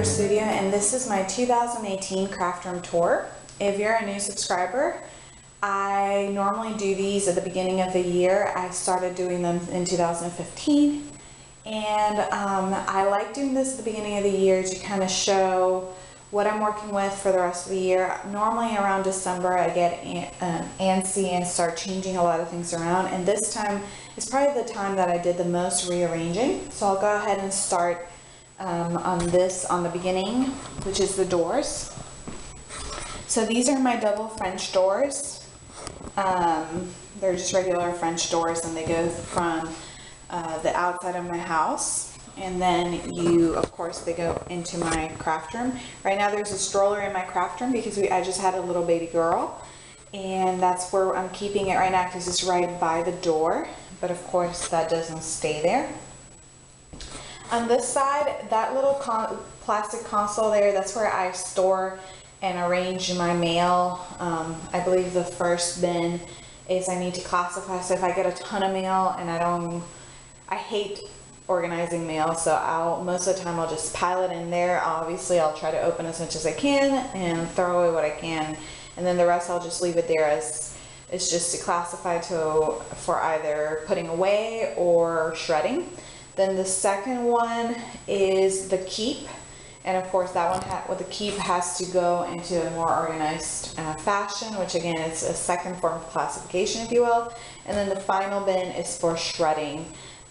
Studio, and this is my 2018 craft room tour. If you're a new subscriber, I normally do these at the beginning of the year. I started doing them in 2015, and I like doing this at the beginning of the year to kind of show what I'm working with for the rest of the year. Normally around December I get antsy and start changing a lot of things around, and this time is probably the time that I did the most rearranging. So I'll go ahead and start on the beginning, which is the doors. So these are my double French doors. They're just regular French doors, and they go from the outside of my house, and then of course they go into my craft room. Right now there's a stroller in my craft room because I just had a little baby girl, and that's where I'm keeping it right now because it's right by the door, but of course that doesn't stay there. On this side, that little plastic console there, that's where I store and arrange my mail. I believe the first bin is I need to classify. So if I get a ton of mail and I hate organizing mail, so most of the time I'll just pile it in there. Obviously I'll try to open as much as I can and throw away what I can, and then the rest I'll just leave it there as it's just to classify for either putting away or shredding. Then the second one is the keep, and of course that one with the keep has to go into a more organized fashion, which again is a second form of classification, if you will. And then the final bin is for shredding.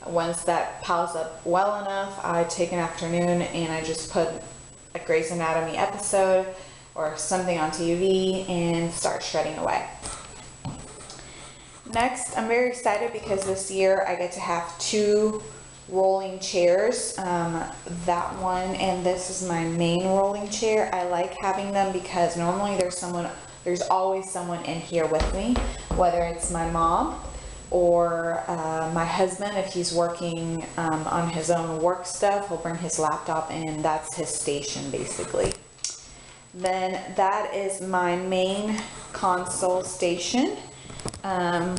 Once that piles up well enough, I take an afternoon and I just put a Grey's Anatomy episode or something on TV and start shredding away. Next, I'm very excited because this year I get to have two rolling chairs, that one and this is my main rolling chair. I like having them because normally there's always someone in here with me, whether it's my mom or my husband. If he's working on his own work stuff, he'll bring his laptop and that's his station basically. Then that is my main console station, and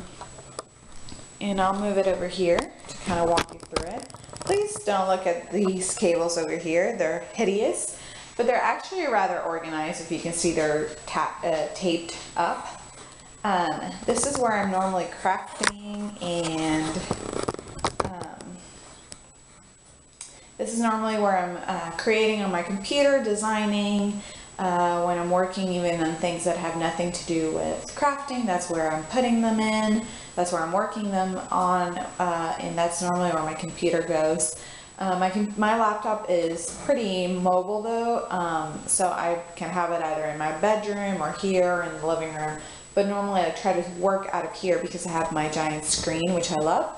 I'll move it over here to kind of walk you through it. Please don't look at these cables over here. They're hideous, but they're actually rather organized. If you can see, they're taped up. This is where I'm normally crafting, and this is normally where I'm creating on my computer, designing. When I'm working even on things that have nothing to do with crafting, that's where I'm putting them in. That's where I'm working them on, and that's normally where my computer goes. My laptop is pretty mobile though, so I can have it either in my bedroom or here in the living room, but normally I try to work out of here because I have my giant screen, which I love.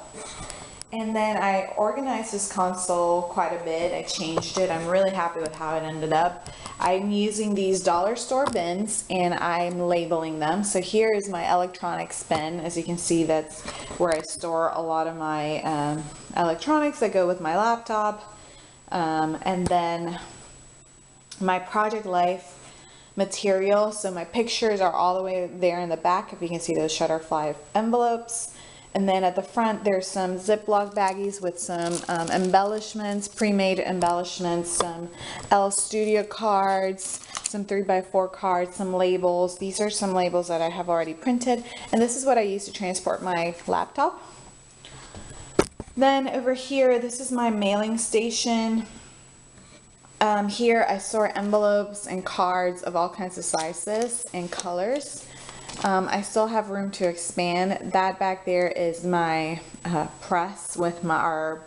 And then I organized this console quite a bit. I changed it. I'm really happy with how it ended up. I'm using these dollar store bins and I'm labeling them. So here is my electronics bin. As you can see, that's where I store a lot of my electronics that go with my laptop. And then my Project Life material. So my pictures are all the way there in the back. If you can see those Shutterfly envelopes. And then at the front, there's some Ziploc baggies with some embellishments, pre-made embellishments, some L Studio cards, some 3x4 cards, some labels. These are some labels that I have already printed. And this is what I use to transport my laptop. Then over here, this is my mailing station. Here I store envelopes and cards of all kinds of sizes and colors. I still have room to expand. That back there is my press with our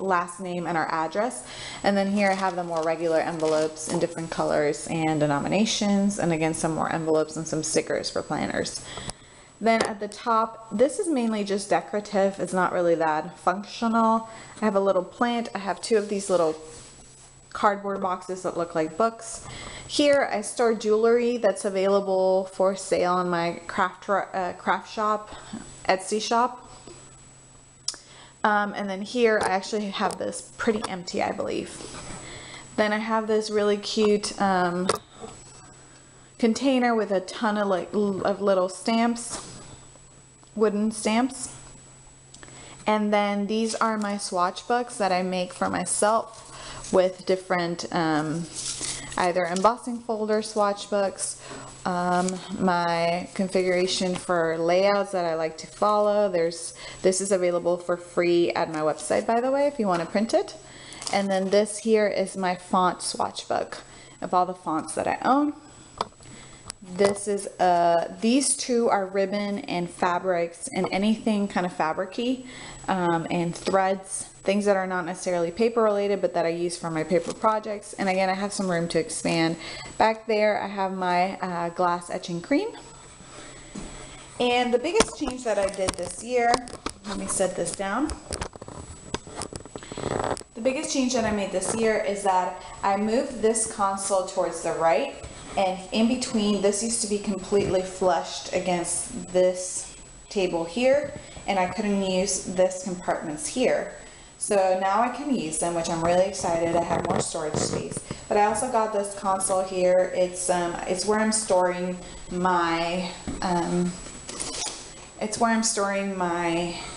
last name and our address. And then here I have the more regular envelopes in different colors and denominations. And again, some more envelopes and some stickers for planners. Then at the top, this is mainly just decorative. It's not really that functional. I have a little plant. I have two of these little cardboard boxes that look like books. Here I store jewelry that's available for sale on my craft shop, Etsy shop. And then here I actually have this pretty empty, I believe. Then I have this really cute container with a ton of of little stamps, wooden stamps. And then these are my swatch books that I make for myself with different either embossing folder swatch books, my configuration for layouts that I like to follow. This is available for free at my website, by the way, if you want to print it. And then this here is my font swatch book of all the fonts that I own. This is these two are ribbon and fabrics and anything kind of fabric-y, and threads, things that are not necessarily paper related but that I use for my paper projects. And again, I have some room to expand. Back there I have my glass etching cream. And the biggest change that I did this year, let me set this down. The biggest change that I made this year is that I moved this console towards the right, and in between, this used to be completely flushed against this table here, and I couldn't use this compartments here. So now I can use them, which I'm really excited. I have more storage space. But I also got this console here. It's where I'm storing my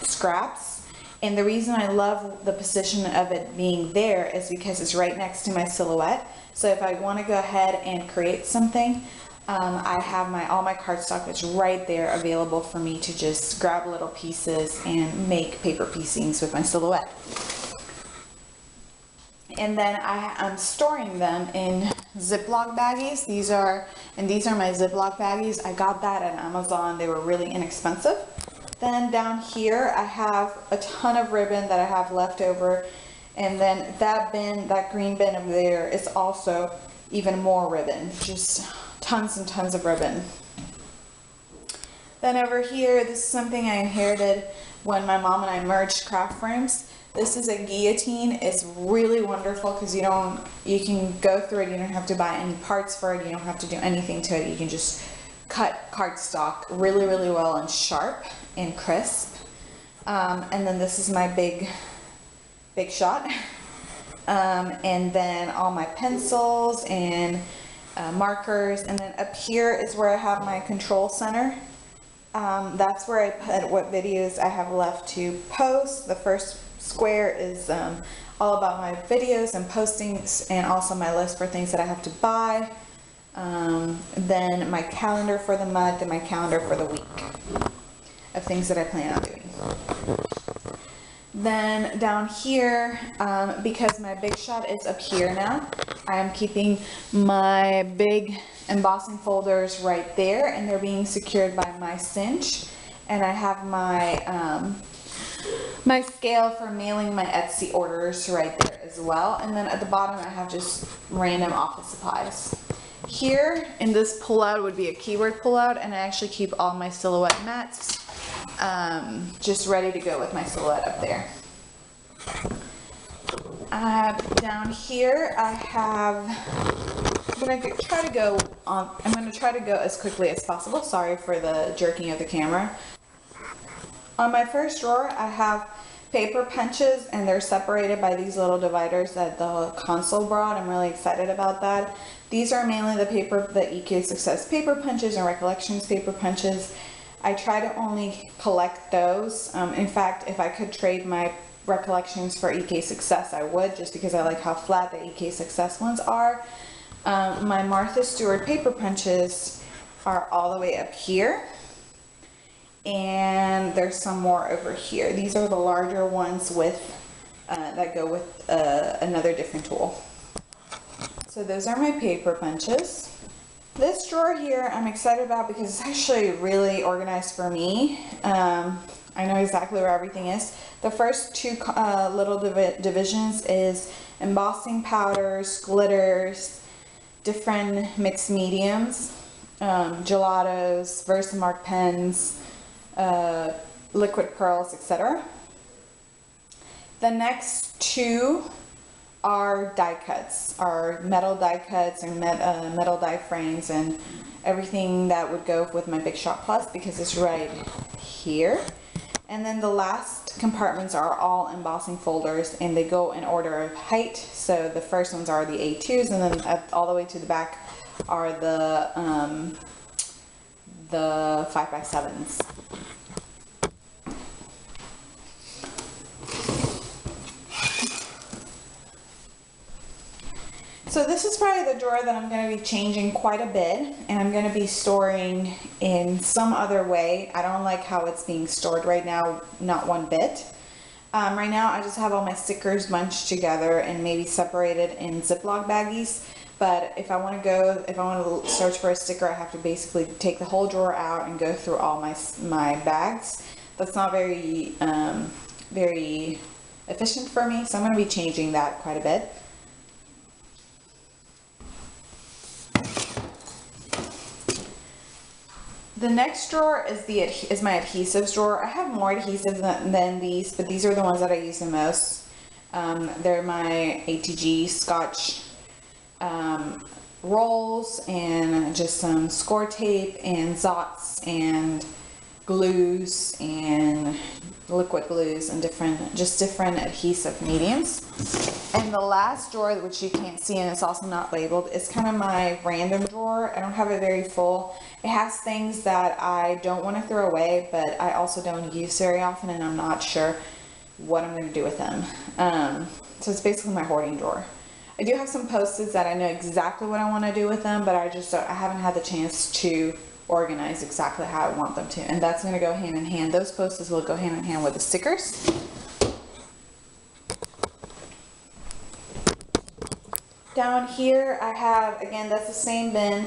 scraps. And the reason I love the position of it being there is because it's right next to my silhouette. So if I want to go ahead and create something, I have all my cardstock that's right there available for me to just grab little pieces and make paper piecings with my silhouette. And then I'm storing them in Ziploc baggies. These are my Ziploc baggies. I got that at Amazon. They were really inexpensive. Then down here I have a ton of ribbon that I have left over, and then that green bin over there is also even more ribbon, just tons and tons of ribbon. Then over here, this is something I inherited when my mom and I merged craft frames. This is a guillotine. It's really wonderful because you can go through it. You don't have to buy any parts for it. You don't have to do anything to it. You can just cut cardstock really, really well and sharp and crisp. And then this is my big shot. And then all my pencils and markers. And then up here is where I have my control center. That's where I put what videos I have left to post. The first square is all about my videos and postings, and also my list for things that I have to buy. Then my calendar for the month and my calendar for the week of things that I plan on doing. Then down here, because my big shot is up here now, I am keeping my big embossing folders right there, and they're being secured by my cinch. And I have my my scale for mailing my Etsy orders right there as well. And then at the bottom I have just random office supplies. Here in this pullout would be a keyword pullout, and I actually keep all my silhouette mats just ready to go with my silhouette up there. Down here I have, I'm going to try to go as quickly as possible. Sorry for the jerking of the camera. On my first drawer I have paper punches, and they're separated by these little dividers that the console brought. I'm really excited about that. These are mainly the EK Success paper punches and Recollections paper punches. I try to only collect those. In fact, if I could trade my Recollections for EK Success, I would, just because I like how flat the EK Success ones are. My Martha Stewart paper punches are all the way up here, and there's some more over here. These are the larger ones with that go with another different tool. So those are my paper punches. This drawer here I'm excited about because it's actually really organized for me. I know exactly where everything is. The first two little divisions is embossing powders, glitters, different mixed mediums, gelatos, Versamark pens, liquid pearls, etc. The next two are die cuts, are metal die cuts and metal die frames and everything that would go with my Big Shot Plus, because it's right here. And then the last compartments are all embossing folders, and they go in order of height. So the first ones are the A2s, and then all the way to the back are the 5x7s. So this is probably the drawer that I'm going to be changing quite a bit, and I'm going to be storing in some other way. I don't like how it's being stored right now, not one bit. Right now I just have all my stickers bunched together and maybe separated in Ziploc baggies. But if I want to search for a sticker, I have to basically take the whole drawer out and go through all my bags. That's not very very efficient for me, so I'm going to be changing that quite a bit. The next drawer is my adhesives drawer. I have more adhesives than these, but these are the ones that I use the most. They're my ATG Scotch rolls, and just some score tape and Zots and glues and liquid glues and different adhesive mediums. And the last drawer, which you can't see and it's also not labeled, is kind of my random drawer. I don't have it very full. It has things that I don't want to throw away, but I also don't use very often, and I'm not sure what I'm going to do with them. So it's basically my hoarding drawer. I do have some Post-its that I know exactly what I want to do with them, but I haven't had the chance to organize exactly how I want them to, and that's going to go hand in hand. Those Post-its will go hand in hand with the stickers. Down here I have, again, that's the same bin.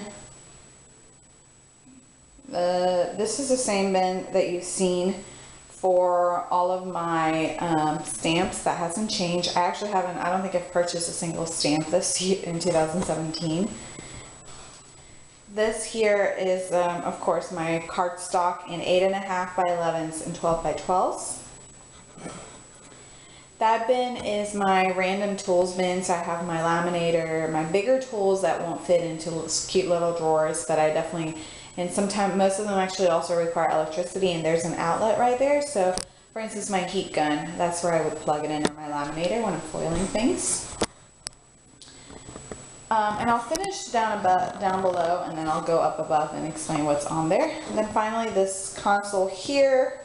This is the same bin that you've seen for all of my stamps. That hasn't changed. I don't think I've purchased a single stamp this year in 2017. This here is, of course, my cardstock in 8.5 by 11s and 12 by 12s. That bin is my random tools bin, so I have my laminator, my bigger tools that won't fit into cute little drawers that I definitely, and sometimes, most of them actually also require electricity, and there's an outlet right there. So, for instance, my heat gun, that's where I would plug it in, or my laminator when I'm foiling things. And I'll finish down below, and then I'll go up above and explain what's on there. And then finally, this console here,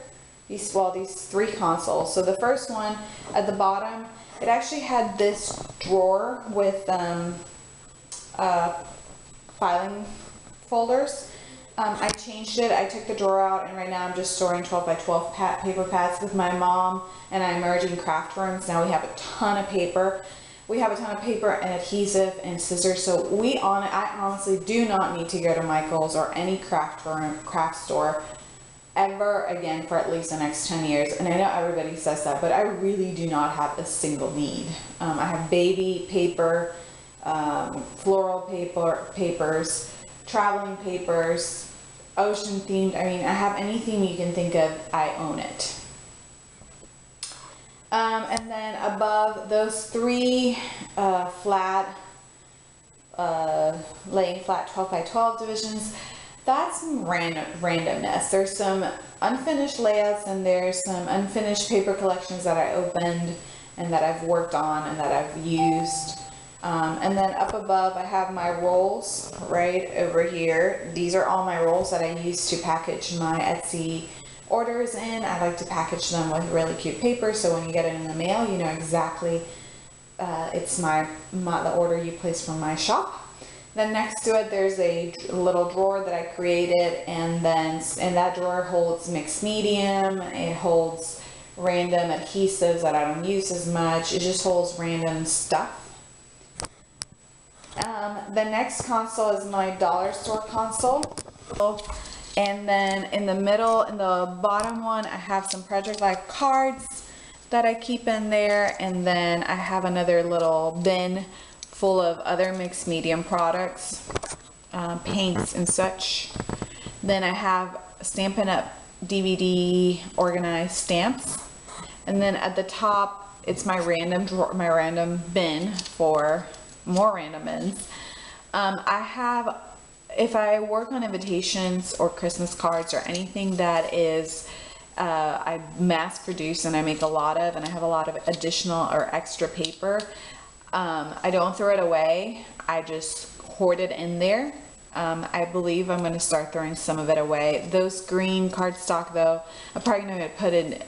these three consoles. So the first one at the bottom, it actually had this drawer with filing folders. I changed it. I took the drawer out, and right now I'm just storing 12 by 12 paper pads. With my mom and I merging craft rooms, now we have a ton of paper. We have a ton of paper and adhesive and scissors, so I honestly do not need to go to Michael's or any craft store ever again for at least the next 10 years. And I know everybody says that, but I really do not have a single need. I have baby paper, floral papers, traveling papers, ocean themed. I mean, I have any theme you can think of, I own it. And then above those three laying flat 12 by 12 divisions, that's some randomness. There's some unfinished layouts, and there's some unfinished paper collections that I opened and that I've worked on and that I've used. And then up above I have my rolls right over here. These are all my rolls that I use to package my Etsy orders in. I like to package them with really cute paper, so when you get it in the mail, you know exactly it's the order you place from my shop. Then next to it, there's a little drawer that I created, and that drawer holds mixed medium. It holds random adhesives that I don't use as much. It just holds random stuff. The next console is my dollar store console. And then in the middle, in the bottom one, I have some Project Life cards that I keep in there. And then I have another little bin full of other mixed medium products, paints and such. Then I have Stampin' Up! DVD organized stamps. And then at the top, it's my random drawer, my random bin for more random bins. If I work on invitations or Christmas cards or anything that is I mass produce and I make a lot of, and I have a lot of additional or extra paper, I don't throw it away. I just hoarded in there. I believe I'm going to start throwing some of it away. Those green cardstock though, I'm probably going to put in,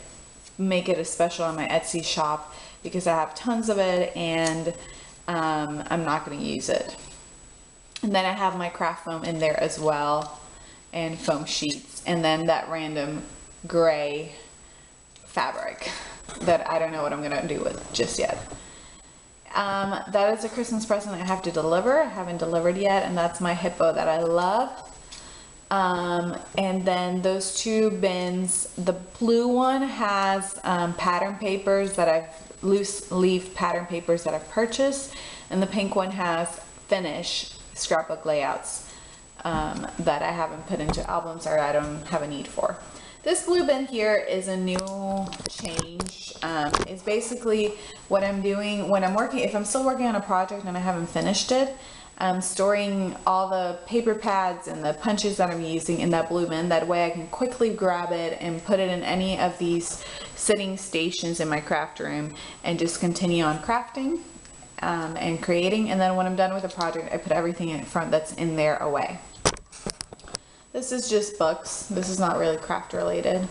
make it a special on my Etsy shop because I have tons of it and I'm not going to use it. And then I have my craft foam in there as well, and foam sheets, and then that random gray fabric that I don't know what I'm going to do with just yet. That is a Christmas present I have to deliver. I haven't delivered yet, and that's my hippo that I love. And then those two bins, the blue one has pattern papers that I've, loose leaf pattern papers that I've purchased, and the pink one has finished scrapbook layouts that I haven't put into albums or I don't have a need for. This blue bin here is a new change. It's basically what I'm doing when I'm working, if I'm still working on a project and I haven't finished it, I'm storing all the paper pads and the punches that I'm using in that blue bin. That way I can quickly grab it and put it in any of these sitting stations in my craft room and just continue on crafting and creating. And then when I'm done with the project, I put everything in front that's in there away. This is just books. This is not really craft related.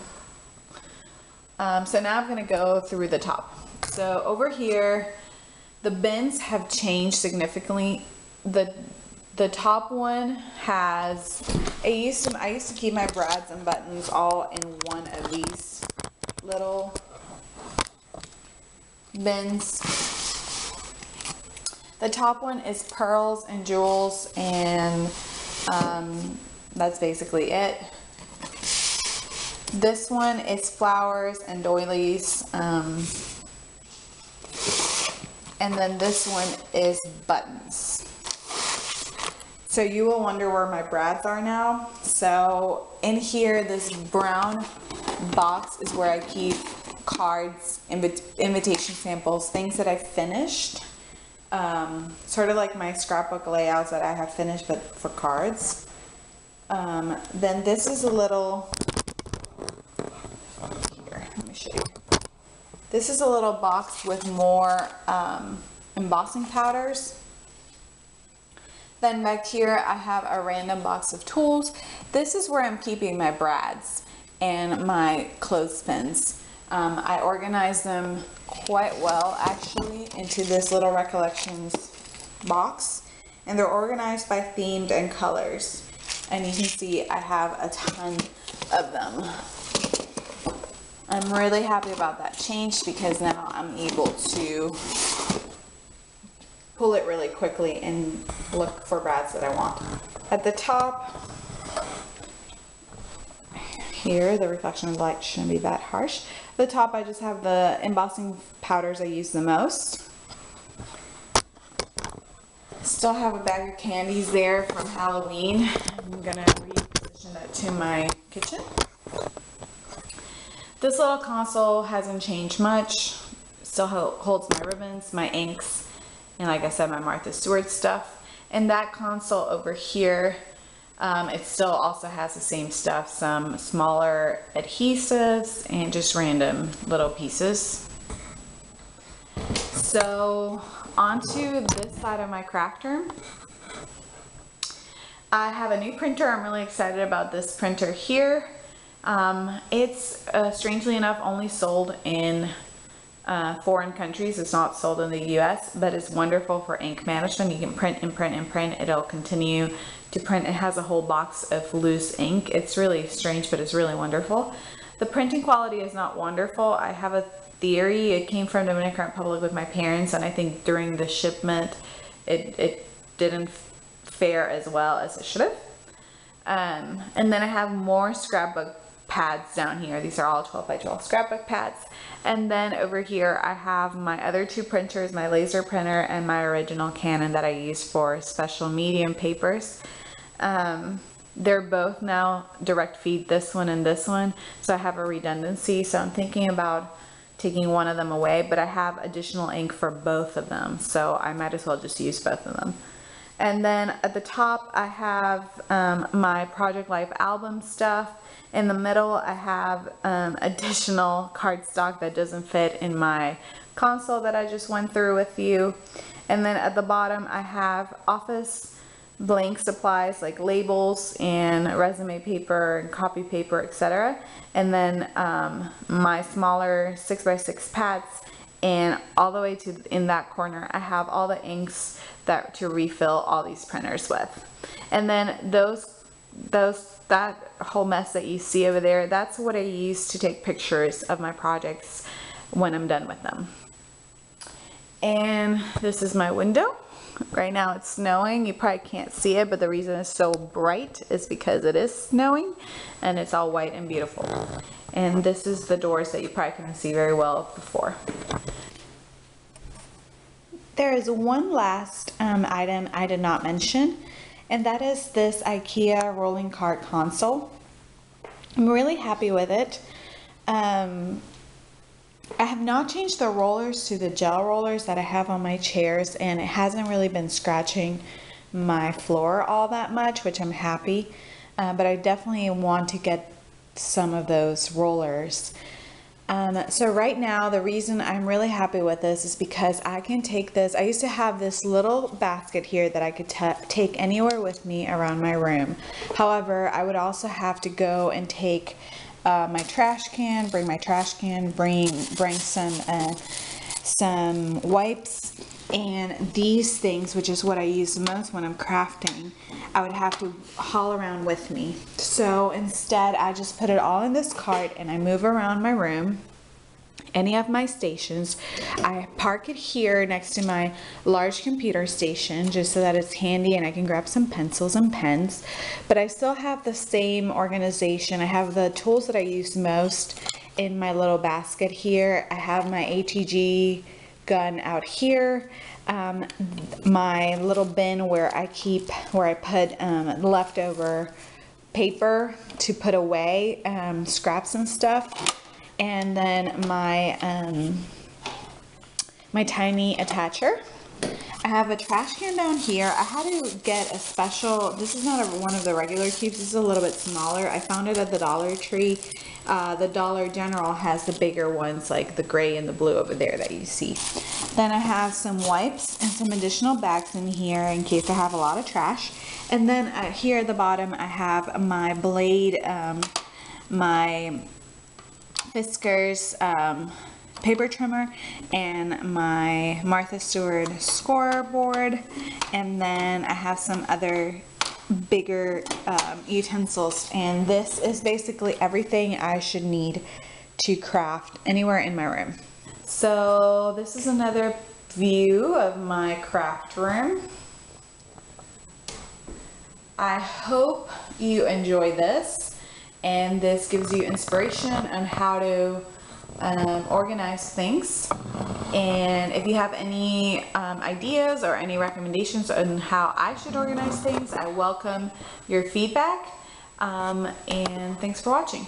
So now I'm going to go through the top. So over here, the bins have changed significantly. The top one has, I used to keep my brads and buttons all in one of these little bins. The top one is pearls and jewels, and that's basically it. This one is flowers and doilies, and then this one is buttons. So you will wonder where my brads are now. So in here, this brown box is where I keep cards, invitation samples, things that I've finished. Sort of like my scrapbook layouts that I have finished, but for cards. Then this is a little, here, let me show you. This is a little box with more embossing powders. Then back here I have a random box of tools. This is where I'm keeping my brads and my clothespins. I organize them quite well actually into this little recollections box, and they're organized by themed and colors. And you can see I have a ton of them. I'm really happy about that change because now I'm able to pull it really quickly and look for brads that I want. At the top here, the reflection of light shouldn't be that harsh. At the top I just have the embossing powders I use the most. Still have a bag of candies there from Halloween. I'm gonna reposition that to my kitchen. This little console hasn't changed much. Still holds my ribbons, my inks, and like I said, my Martha Stewart stuff. And that console over here, it still also has the same stuff, some smaller adhesives and just random little pieces. So onto this side of my craft room. I have a new printer. I'm really excited about this printer here. It's strangely enough only sold in foreign countries. It's not sold in the US, but it's wonderful for ink management. You can print and print and print. It'll continue to print. It has a whole box of loose ink. It's really strange, but it's really wonderful. The printing quality is not wonderful. I have a theory. It came from Dominican Republic with my parents, and I think during the shipment it didn't fare as well as it should have. And then I have more scrapbook pads down here. These are all 12 by 12 scrapbook pads. And then over here I have my other two printers, my laser printer and my original Canon that I use for special medium papers. They're both now direct feed, this one and this one, so I have a redundancy. So I'm thinking about taking one of them away, but I have additional ink for both of them, so I might as well just use both of them. And then at the top I have my Project Life album stuff. In the middle I have additional cardstock that doesn't fit in my console that I just went through with you. And then at the bottom I have office blank supplies like labels and resume paper and copy paper, etc. And then my smaller 6x6 pads, and all the way to in that corner I have all the inks that to refill all these printers with. And then that whole mess that you see over there, that's what I use to take pictures of my projects when I'm done with them. And this is my window. Right now it's snowing. You probably can't see it, but the reason it's so bright is because it is snowing and it's all white and beautiful. And this is the doors that you probably couldn't see very well before. There is one last item I did not mention, and that is this IKEA rolling cart console. I'm really happy with it. I have not changed the rollers to the gel rollers that I have on my chairs, and it hasn't really been scratching my floor all that much, which I'm happy. But I definitely want to get some of those rollers. So right now, the reason I'm really happy with this is because I can take this. I used to have this little basket here that I could take anywhere with me around my room. However, I would also have to go and take my trash can, bring my trash can, bring some wipes, and these things, which is what I use the most when I'm crafting, I would have to haul around with me. So instead, I just put it all in this cart and I move around my room, any of my stations. I park it here next to my large computer station just so that it's handy and I can grab some pencils and pens. But I still have the same organization. I have the tools that I use most in my little basket here. I have my ATG gun out here, my little bin where I put leftover paper to put away, scraps and stuff, and then my my tiny attacher. I have a trash can down here. I had to get a special, this is not one of the regular cubes, this is a little bit smaller. I found it at the Dollar Tree. The Dollar General has the bigger ones, like the gray and the blue over there that you see. Then I have some wipes and some additional bags in here in case I have a lot of trash. And then here at the bottom I have my blade, my Fiskars paper trimmer, and my Martha Stewart scoreboard, and then I have some other bigger utensils, and this is basically everything I should need to craft anywhere in my room. So this is another view of my craft room. I hope you enjoy this, and this gives you inspiration on how to organize things. And if you have any ideas or any recommendations on how I should organize things, I welcome your feedback. And thanks for watching.